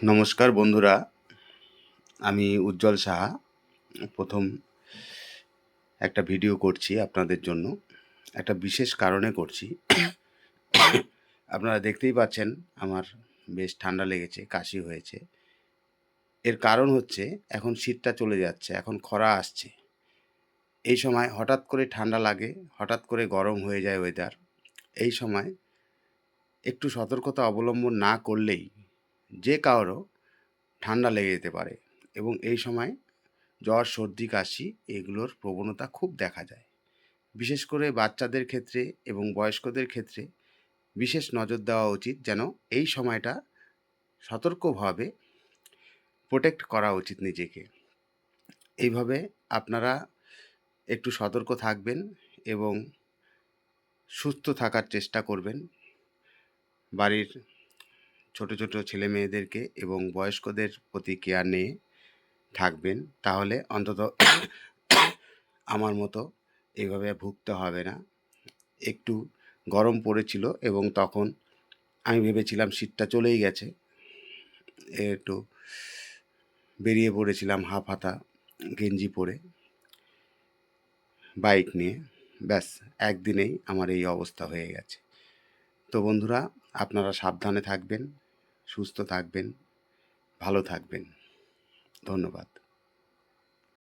নমস্কার বন্ধুরা, আমি উজ্জ্বল সাহা। প্রথম একটা ভিডিও করছি আপনাদের জন্য। একটা বিশেষ কারণে করছি। আপনারা দেখতেই পাচ্ছেন আমার বেশ ঠান্ডা লেগেছে, কাশি হয়েছে। এর কারণ হচ্ছে এখন শীতটা চলে যাচ্ছে, এখন খরা আসছে। এই সময় হঠাৎ করে ঠান্ডা লাগে, হঠাৎ করে গরম হয়ে যায় ওয়েদার। এই সময় একটু সতর্কতা অবলম্বন না করলেই যে কারো ঠান্ডা লেগে যেতে পারে, এবং এই সময় জ্বর, সর্দি, কাশি এগুলোর প্রবণতা খুব দেখা যায়। বিশেষ করে বাচ্চাদের ক্ষেত্রে এবং বয়স্কদের ক্ষেত্রে বিশেষ নজর দেওয়া উচিত, যেন এই সময়টা সতর্কভাবে প্রোটেক্ট করা উচিত নিজেকে। এইভাবে আপনারা একটু সতর্ক থাকবেন এবং সুস্থ থাকার চেষ্টা করবেন। বাড়ির ছোট ছোট ছেলে মেয়েদেরকে এবং বয়স্কদের প্রতি কেয়ার নিয়ে থাকবেন, তাহলে অন্তত আমার মতো এইভাবে ভুগতে হবে না। একটু গরম পড়েছিল এবং তখন আমি ভেবেছিলাম শীতটা চলেই গেছে, একটু বেরিয়ে পড়েছিলাম হাফ হাতা গেঞ্জি পরে বাইক নিয়ে। ব্যাস একদিনেই আমার এই অবস্থা হয়ে গেছে। তো বন্ধুরা, আপনারা সাবধানে থাকবেন, সুস্থ থাকবেন, ভালো থাকবেন। ধন্যবাদ।